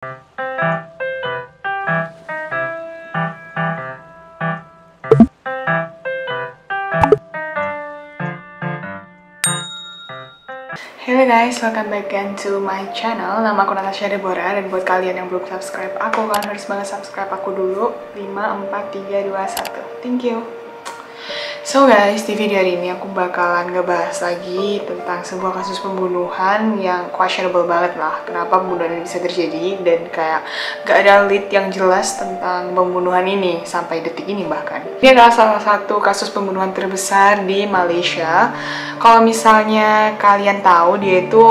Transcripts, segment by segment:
Hello guys, welcome back again to my channel. Nama aku Natasha Deborah, dan buat kalian yang belum subscribe aku, kalian harus banget subscribe aku dulu. 5, 4, 3, 2, 1. Thank you. So guys, di video hari ini aku bakalan ngebahas lagi tentang sebuah kasus pembunuhan yang questionable banget lah. Kenapa pembunuhan ini bisa terjadi, dan kayak gak ada lead yang jelas tentang pembunuhan ini sampai detik ini bahkan. Ini adalah salah satu kasus pembunuhan terbesar di Malaysia. Kalau misalnya kalian tahu, dia itu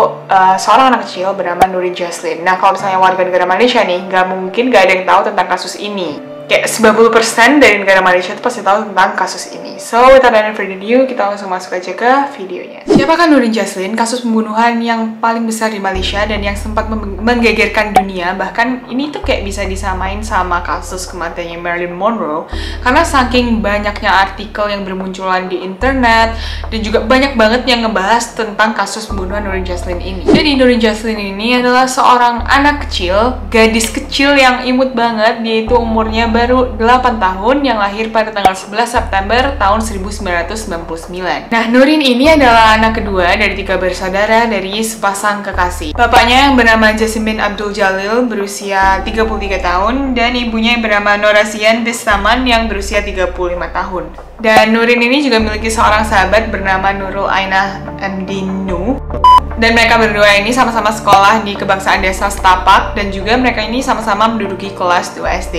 seorang anak kecil bernama Nurin Jaslin. Nah, kalau misalnya warga negara Malaysia nih, gak mungkin gak ada yang tahu tentang kasus ini. Kayak 90% dari negara Malaysia itu pasti tahu tentang kasus ini. So, without any further ado, kita langsung masuk aja ke videonya. Siapakah Nurin Jaslin? Kasus pembunuhan yang paling besar di Malaysia dan yang sempat menggegerkan dunia. Bahkan ini tuh kayak bisa disamain sama kasus kematiannya Marilyn Monroe. Karena saking banyaknya artikel yang bermunculan di internet, dan juga banyak banget yang ngebahas tentang kasus pembunuhan Nurin Jaslin ini. Jadi Nurin Jaslin ini adalah seorang anak kecil, gadis kecil yang imut banget. Dia itu umurnya baru 8 tahun, yang lahir pada tanggal 11 September tahun 1999. Nah, Nurin ini adalah anak kedua dari 3 bersaudara dari sepasang kekasih. Bapaknya yang bernama Jasmine Abdul Jalil berusia 33 tahun, dan ibunya yang bernama Norasian Destaman yang berusia 35 tahun. Dan Nurin ini juga memiliki seorang sahabat bernama Nurul Ainah Mdinu. Dan mereka berdua ini sama-sama sekolah di Kebangsaan Desa Setapak, dan juga mereka ini sama-sama menduduki kelas 2 SD.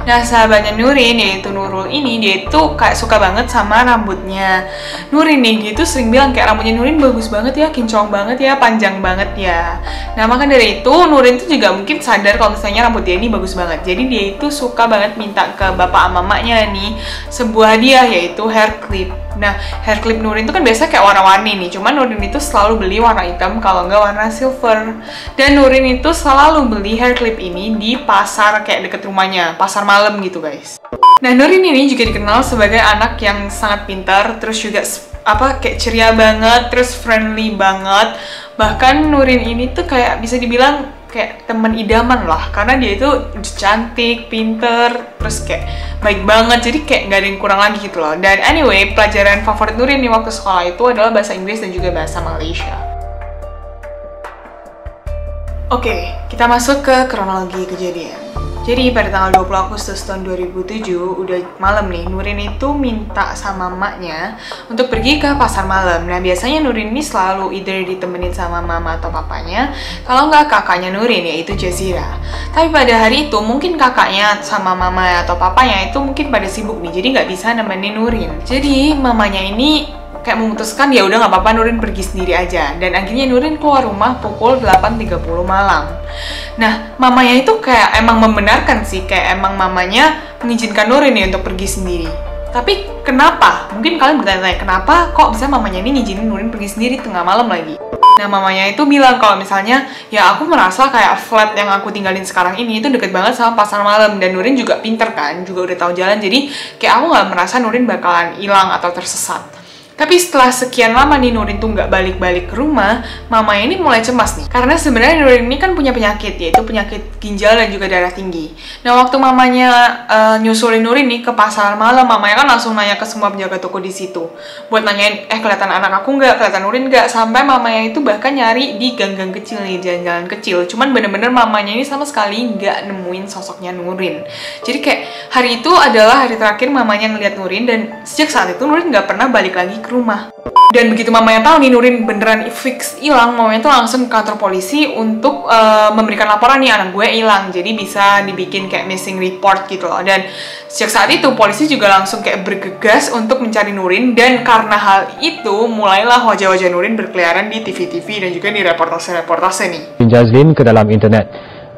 Nah, sahabatnya Nurin, yaitu Nurul ini, dia itu kayak suka banget sama rambutnya Nurin nih. Dia tuh sering bilang kayak rambutnya Nurin bagus banget ya, kinclong banget ya, panjang banget ya. Nah, maka dari itu Nurin tuh juga mungkin sadar kalau misalnya rambut dia ini bagus banget. Jadi dia itu suka banget minta ke bapak mamanya nih sebuah hadiah, yaitu hair clip. Nah, hair clip Nurin itu kan biasa kayak warna-warni nih, cuman Nurin itu selalu beli warna hitam kalau nggak warna silver. Dan Nurin itu selalu beli hair clip ini di pasar kayak deket rumahnya, pasar malam gitu guys. Nah, Nurin ini juga dikenal sebagai anak yang sangat pintar, terus juga kayak ceria banget, terus friendly banget. Bahkan Nurin ini tuh kayak bisa dibilang kayak teman idaman lah, karena dia itu cantik, pinter, terus kayak baik banget, jadi kayak nggak ada yang kurang lagi gitu loh. Dan anyway, pelajaran favorit Nurin di waktu sekolah itu adalah bahasa Inggris dan juga bahasa Malaysia. Oke, kita masuk ke kronologi kejadian. Jadi pada tanggal 20 Agustus tahun 2007, udah malam nih, Nurin itu minta sama emaknya untuk pergi ke pasar malam. Nah, biasanya Nurin ini selalu either ditemenin sama mama atau papanya, kalau nggak kakaknya Nurin, yaitu Jazira. Tapi pada hari itu mungkin kakaknya sama mama atau papanya itu mungkin pada sibuk nih, jadi nggak bisa nemenin Nurin. Jadi mamanya ini kayak memutuskan ya udah nggak apa-apa, Nurin pergi sendiri aja. Dan akhirnya Nurin keluar rumah pukul 8.30 malam. Nah, mamanya itu kayak emang membenarkan sih, kayak emang mamanya mengizinkan Nurin nih untuk pergi sendiri. Tapi kenapa? Mungkin kalian bertanya-tanya, kenapa kok bisa mamanya ini ngizinin Nurin pergi sendiri tengah malam lagi? Nah, mamanya itu bilang kalau misalnya, ya aku merasa kayak flat yang aku tinggalin sekarang ini itu deket banget sama pasar malam, dan Nurin juga pinter kan, juga udah tahu jalan, jadi kayak aku nggak merasa Nurin bakalan hilang atau tersesat. Tapi setelah sekian lama nih Nurin tuh nggak balik-balik ke rumah, mamanya ini mulai cemas nih. Karena sebenarnya Nurin ini kan punya penyakit, yaitu penyakit ginjal dan juga darah tinggi. Nah, waktu mamanya nyusulin Nurin nih ke pasar malam, mamanya kan langsung nanya ke semua penjaga toko di situ. Buat nanyain, kelihatan anak aku nggak, kelihatan Nurin nggak, sampai mamanya itu bahkan nyari di gang-gang kecil nih, jalan-jalan kecil. Cuman bener-bener mamanya ini sama sekali nggak nemuin sosoknya Nurin. Jadi kayak hari itu adalah hari terakhir mamanya ngeliat Nurin, dan sejak saat itu Nurin nggak pernah balik lagi ke rumah. Dan begitu mamanya tahu nih Nurin beneran fix hilang, mamanya tuh langsung ke kantor polisi untuk memberikan laporan nih anak gue hilang. Jadi bisa dibikin kayak missing report gitu loh. Dan sejak saat itu polisi juga langsung kayak bergegas untuk mencari Nurin, dan karena hal itu mulailah wajah-wajah Nurin berkeliaran di TV-TV dan juga di reportase-reportase nih. Jaslin ke dalam internet.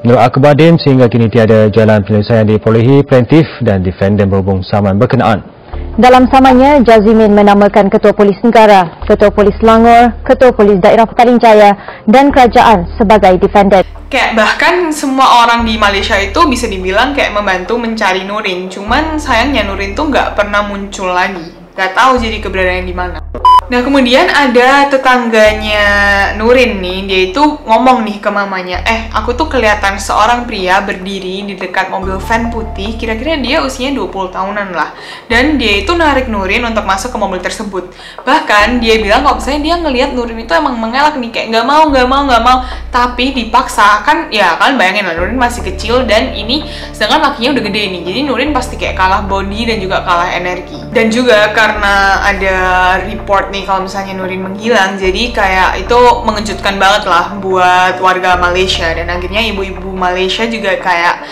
Menurut Akbarin, sehingga kini tiada jalan penyelesaian diperolehi, plaintiff dan defendant berhubung saman berkenaan. Dalam samannya, Jasmine menamakan Ketua Polis Negara, Ketua Polis Selangor, Ketua Polis Daerah Petaling Jaya dan Kerajaan sebagai defendant. Kayak bahkan semua orang di Malaysia itu bisa dibilang kayak membantu mencari Nurin. Cuman sayangnya Nurin tuh nggak pernah muncul lagi. Gak tahu jadi keberadaannya di mana. Nah, kemudian ada tetangganya Nurin nih, dia itu ngomong nih ke mamanya, aku tuh kelihatan seorang pria berdiri di dekat mobil van putih, kira-kira dia usianya 20 tahunan lah. Dan dia itu narik Nurin untuk masuk ke mobil tersebut. Bahkan dia bilang kalau misalnya dia ngelihat Nurin itu emang mengelak nih, kayak nggak mau, tapi dipaksa. Kan ya kan bayangin lah, Nurin masih kecil dan ini sedangkan lakinya udah gede nih, jadi Nurin pasti kayak kalah body dan juga kalah energi. Dan juga karena ada report nih kalau misalnya Nurin menghilang, jadi kayak itu mengejutkan banget lah buat warga Malaysia. Dan akhirnya ibu-ibu Malaysia juga kayak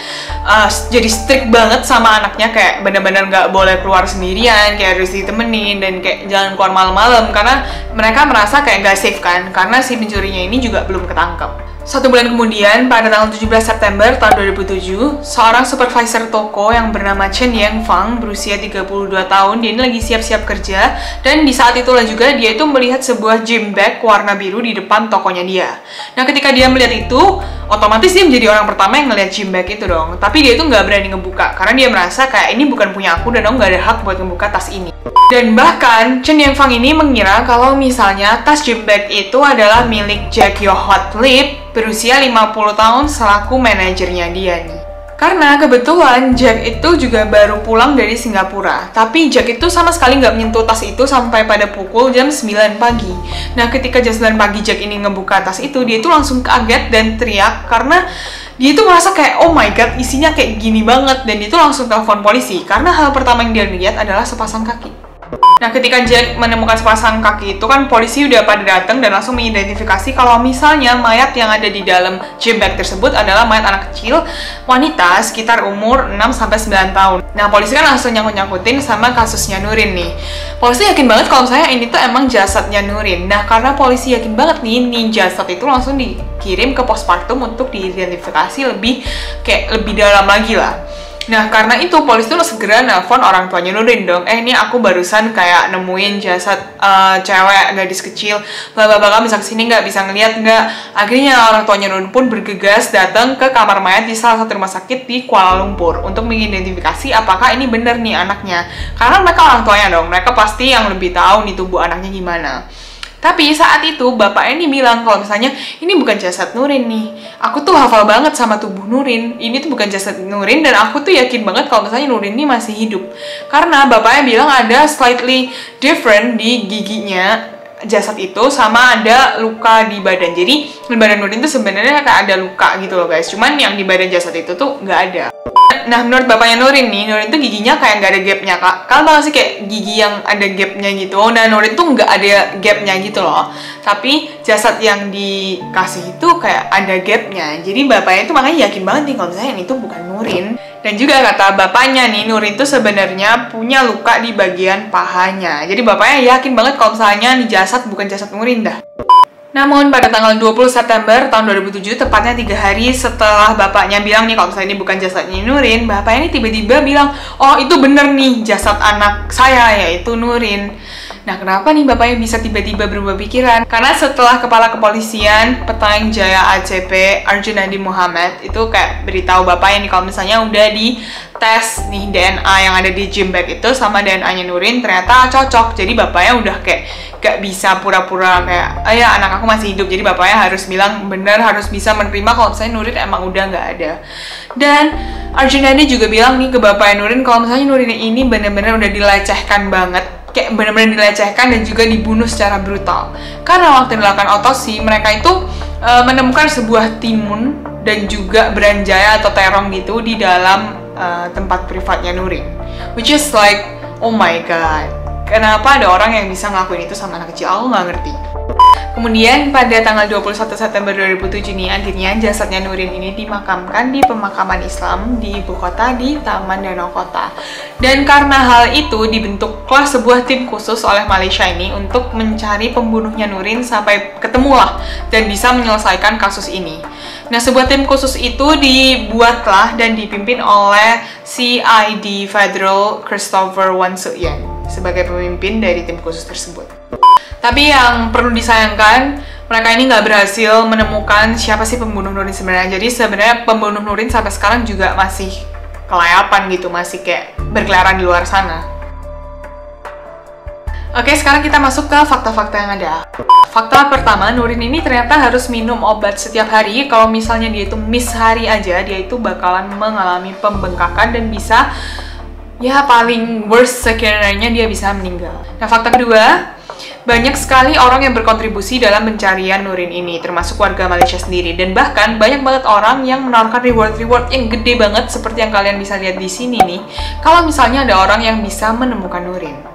jadi strict banget sama anaknya, kayak benar-benar nggak boleh keluar sendirian, kayak harus ditemenin dan kayak jangan keluar malam-malam karena mereka merasa kayak nggak safe kan, karena si pencurinya ini juga belum ketangkep. 1 bulan kemudian, pada tanggal 17 September tahun 2007, seorang supervisor toko yang bernama Chen Yang Fang berusia 32 tahun, dia ini lagi siap-siap kerja, dan di saat itulah juga dia itu melihat sebuah gym bag warna biru di depan tokonya dia. Nah, ketika dia melihat itu, otomatis dia menjadi orang pertama yang ngelihat gym bag itu dong. Tapi dia itu nggak berani ngebuka, karena dia merasa kayak ini bukan punya aku dan aku nggak ada hak buat ngebuka tas ini. Dan bahkan, Chen Yang Fang ini mengira kalau misalnya tas gym bag itu adalah milik Jack Yohot Lip, berusia 50 tahun selaku manajernya dia nih. Karena kebetulan Jack itu juga baru pulang dari Singapura, tapi Jack itu sama sekali nggak menyentuh tas itu sampai pada pukul jam 9 pagi. Nah, ketika jam 9 pagi Jack ini ngebuka tas itu, dia itu langsung kaget dan teriak karena dia itu merasa kayak, oh my god, isinya kayak gini banget. Dan dia itu langsung telepon polisi, karena hal pertama yang dia lihat adalah sepasang kaki. Nah, ketika Jack menemukan sepasang kaki itu kan polisi udah pada datang dan langsung mengidentifikasi kalau misalnya mayat yang ada di dalam gym bag tersebut adalah mayat anak kecil wanita sekitar umur 6-9 tahun. Nah, polisi kan langsung nyangkut-nyangkutin sama kasusnya Nurin nih. Polisi yakin banget kalau misalnya ini tuh emang jasadnya Nurin. Nah, karena polisi yakin banget nih jasad itu langsung dikirim ke postpartum untuk diidentifikasi lebih dalam lagi lah. Nah, karena itu polisi tuh segera nelpon orang tuanya Nurin dong. Ini aku barusan kayak nemuin jasad cewek, gadis kecil, bla bisa kesini nggak, bisa ngeliat nggak. Akhirnya orang tuanya Nurin pun bergegas datang ke kamar mayat di salah satu rumah sakit di Kuala Lumpur untuk mengidentifikasi apakah ini bener nih anaknya. Karena mereka orang tuanya dong, mereka pasti yang lebih tahu nih tubuh anaknya gimana. Tapi saat itu bapaknya ini bilang kalau misalnya ini bukan jasad Nurin nih. Aku tuh hafal banget sama tubuh Nurin. Ini tuh bukan jasad Nurin dan aku tuh yakin banget kalau misalnya Nurin ini masih hidup. Karena bapaknya bilang ada slightly different di giginya jasad itu sama ada luka di badan. Jadi di badan Nurin tuh sebenarnya kayak ada luka gitu loh guys. Cuman yang di badan jasad itu tuh nggak ada. Nah, menurut bapaknya Nurin nih, Nurin tuh giginya kayak nggak ada gapnya, Kak. Kalian tau gak sih kayak gigi yang ada gapnya gitu? Nah, Nurin tuh nggak ada gapnya gitu loh. Tapi jasad yang dikasih itu kayak ada gapnya. Jadi bapaknya tuh makanya yakin banget nih kalau misalnya ini tuh bukan Nurin. Dan juga kata bapaknya nih, Nurin tuh sebenarnya punya luka di bagian pahanya. Jadi bapaknya yakin banget kalau misalnya nih jasad bukan jasad Nurin dah. Namun pada tanggal 20 September tahun 2007, tepatnya 3 hari setelah bapaknya bilang nih kalau misalnya ini bukan jasadnya Nurin, bapaknya ini tiba-tiba bilang, oh itu bener nih jasad anak saya, yaitu Nurin. Nah, kenapa nih bapaknya bisa tiba-tiba berubah pikiran? Karena setelah kepala kepolisian Petaling Jaya ACP Arjunadi Muhammad itu kayak beritahu bapaknya nih kalau misalnya udah di tes nih DNA yang ada di gym bag itu sama DNA-nya Nurin ternyata cocok. Jadi bapaknya udah kayak gak bisa pura-pura kayak ya anak aku masih hidup. Jadi bapaknya harus bilang bener, harus bisa menerima kalau misalnya Nurin emang udah gak ada. Dan Arjunadi juga bilang nih ke bapaknya Nurin kalau misalnya Nurin ini bener-bener udah dilecehkan banget, kayak benar-benar dilecehkan dan juga dibunuh secara brutal. Karena waktu dilakukan otopsi, mereka itu menemukan sebuah timun dan juga beranjaya atau terong gitu di dalam tempat privatnya Nurin. Which is like, oh my god, kenapa ada orang yang bisa ngelakuin itu sama anak kecil? Aku nggak ngerti. Kemudian pada tanggal 21 September 2007 nih, akhirnya jasadnya Nurin ini dimakamkan di pemakaman Islam di ibu kota di Taman Danau Kota. Dan karena hal itu dibentuklah sebuah tim khusus oleh Malaysia ini untuk mencari pembunuhnya Nurin sampai ketemulah dan bisa menyelesaikan kasus ini. Nah, sebuah tim khusus itu dibuatlah dan dipimpin oleh CID Federal Christopher Wan Suk Yen sebagai pemimpin dari tim khusus tersebut. Tapi yang perlu disayangkan, mereka ini nggak berhasil menemukan siapa sih pembunuh Nurin sebenarnya. Jadi sebenarnya pembunuh Nurin sampai sekarang juga masih kelayapan gitu, masih kayak berkeliaran di luar sana. Oke, sekarang kita masuk ke fakta-fakta yang ada. Fakta pertama, Nurin ini ternyata harus minum obat setiap hari. Kalau misalnya dia itu miss hari aja, dia itu bakalan mengalami pembengkakan dan bisa, ya paling worst sekiranya dia bisa meninggal. Nah, fakta kedua, banyak sekali orang yang berkontribusi dalam pencarian Nurin ini, termasuk warga Malaysia sendiri. Dan bahkan banyak banget orang yang menawarkan reward-reward yang gede banget seperti yang kalian bisa lihat di sini nih, kalau misalnya ada orang yang bisa menemukan Nurin.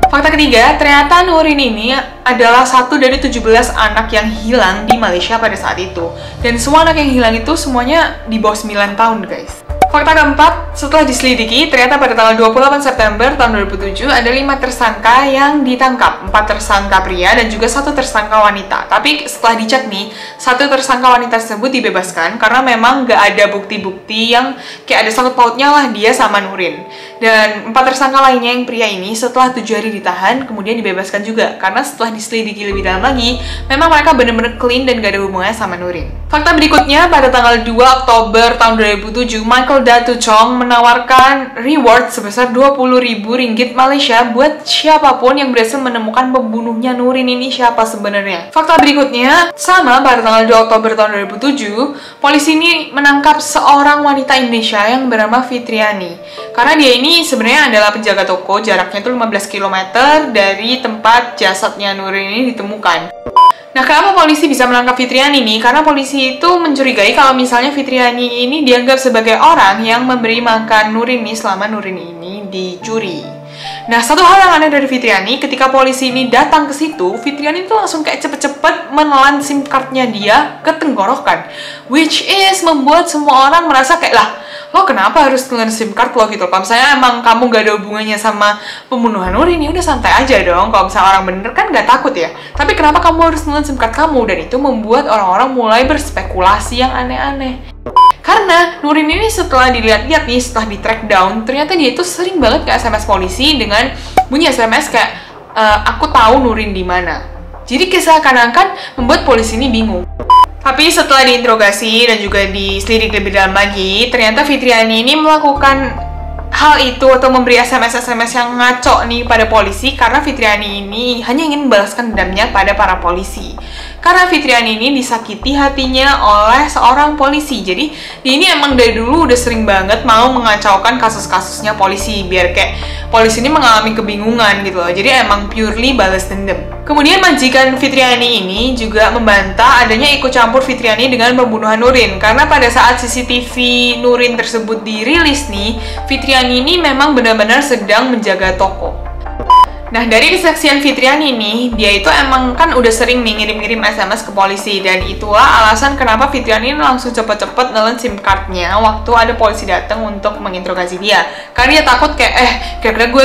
Fakta ketiga, ternyata Nurin ini adalah satu dari 17 anak yang hilang di Malaysia pada saat itu. Dan semua anak yang hilang itu semuanya di bawah 9 tahun, guys. Fakta keempat, setelah diselidiki, ternyata pada tanggal 28 September tahun 2007 ada 5 tersangka yang ditangkap. 4 tersangka pria dan juga 1 tersangka wanita. Tapi setelah dicek nih, 1 tersangka wanita tersebut dibebaskan karena memang nggak ada bukti-bukti yang kayak ada sangkut pautnya lah dia sama Nurin. Dan 4 tersangka lainnya yang pria ini setelah 7 hari ditahan, kemudian dibebaskan juga. Karena setelah diselidiki lebih dalam lagi, memang mereka benar-benar clean dan gak ada hubungannya sama Nurin. Fakta berikutnya, pada tanggal 2 Oktober tahun 2007, Michael Datu Chong menawarkan reward sebesar 20.000 ringgit Malaysia buat siapapun yang berhasil menemukan pembunuhnya Nurin ini siapa sebenarnya. Fakta berikutnya, sama pada tanggal 2 Oktober tahun 2007, polisi ini menangkap seorang wanita Indonesia yang bernama Fitriani. Karena dia ini sebenarnya adalah penjaga toko, jaraknya itu 15 km dari tempat jasadnya Nurin ini ditemukan. Nah, kenapa polisi bisa menangkap Fitriani nih? Karena polisi itu mencurigai kalau misalnya Fitriani ini dianggap sebagai orang yang memberi makan Nurin ini selama Nurin ini dicuri. Nah, satu hal yang aneh dari Fitriani, ketika polisi ini datang ke situ, Fitriani itu langsung kayak cepet-cepet menelan SIM cardnya dia ke tenggorokan. Which is membuat semua orang merasa kayak, lah, lo kenapa harus telan SIM card lo gitu? Kalau misalnya emang kamu gak ada hubungannya sama pembunuhan Nurin, ya udah santai aja dong. Kalau misalnya orang bener kan gak takut ya. Tapi kenapa kamu harus telan SIM card kamu? Dan itu membuat orang-orang mulai berspekulasi yang aneh-aneh. Karena Nurin ini setelah dilihat-lihat nih, setelah di-track down, ternyata dia itu sering banget ke SMS polisi dengan bunyi SMS kayak, aku tahu Nurin di mana. Jadi seakan-akan membuat polisi ini bingung. Tapi setelah diinterogasi dan juga diselidik lebih dalam lagi, ternyata Fitriani ini melakukan hal itu atau memberi SMS-SMS yang ngaco nih pada polisi karena Fitriani ini hanya ingin membalaskan dendamnya pada para polisi. Karena Fitriani ini disakiti hatinya oleh seorang polisi. Jadi dia ini emang dari dulu udah sering banget mau mengacaukan kasus-kasusnya polisi biar kayak polisi ini mengalami kebingungan gitu loh. Jadi emang purely balas dendam. Kemudian majikan Fitriani ini juga membantah adanya ikut campur Fitriani dengan pembunuhan Nurin. Karena pada saat CCTV Nurin tersebut dirilis nih, Fitriani ini memang benar-benar sedang menjaga toko. Nah, dari kesaksian Fitriani nih, dia itu emang kan udah sering nih ngirim-ngirim SMS ke polisi. Dan itulah alasan kenapa Fitriani langsung cepet-cepet nelen SIM card-nya waktu ada polisi datang untuk menginterogasi dia. Karena dia takut kayak, kira-kira gue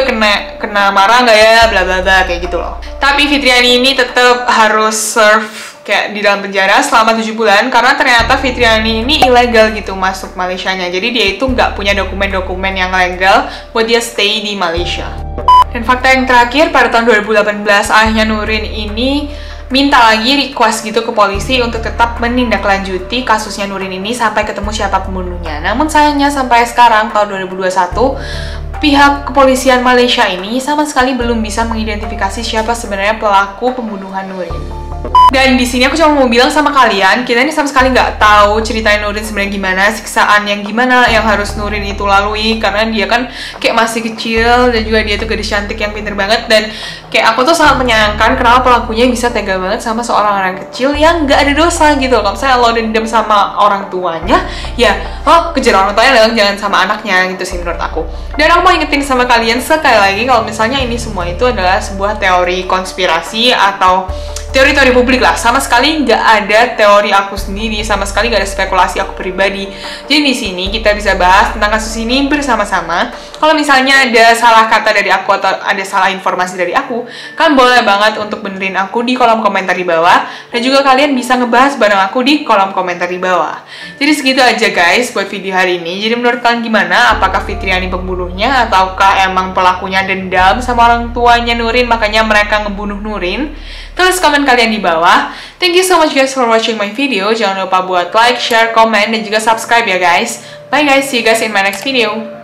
kena marah nggak ya, bla bla bla, kayak gitu loh. Tapi Fitriani ini tetap harus serve kayak di dalam penjara selama 7 bulan karena ternyata Fitriani ini ilegal gitu masuk Malaysianya. Jadi dia itu nggak punya dokumen-dokumen yang legal buat dia stay di Malaysia. Dan fakta yang terakhir, pada tahun 2018 ayahnya Nurin ini minta lagi request gitu ke polisi untuk tetap menindaklanjuti kasusnya Nurin ini sampai ketemu siapa pembunuhnya. Namun sayangnya sampai sekarang tahun 2021 pihak kepolisian Malaysia ini sama sekali belum bisa mengidentifikasi siapa sebenarnya pelaku pembunuhan Nurin. Dan di sini aku cuma mau bilang sama kalian, kita ini sama sekali nggak tahu ceritain Nurin sebenarnya gimana, siksaan yang gimana yang harus Nurin itu lalui karena dia kan kayak masih kecil dan juga dia tuh gadis cantik yang pinter banget. Dan kayak aku tuh sangat menyayangkan kenapa pelakunya bisa tega banget sama seorang orang kecil yang nggak ada dosa gitu loh. Kalau misalnya lo dendam sama orang tuanya, ya lo kejar orang tuanya, jangan sama anaknya gitu sih menurut aku. Dan aku mau ingetin sama kalian sekali lagi kalau misalnya ini semua itu adalah sebuah teori konspirasi atau teori-teori publik lah, sama sekali nggak ada teori aku sendiri, sama sekali nggak ada spekulasi aku pribadi. Jadi di sini kita bisa bahas tentang kasus ini bersama-sama. Kalau misalnya ada salah kata dari aku atau ada salah informasi dari aku, kalian boleh banget untuk benerin aku di kolom komentar di bawah, dan juga kalian bisa ngebahas bareng aku di kolom komentar di bawah. Jadi segitu aja guys buat video hari ini. Jadi menurut kalian gimana? Apakah Fitriani pembunuhnya ataukah emang pelakunya dendam sama orang tuanya Nurin makanya mereka ngebunuh Nurin? Tulis komen kalian di bawah. Thank you so much guys for watching my video. Jangan lupa buat like, share, komen, dan juga subscribe ya guys. Bye guys, see you guys in my next video.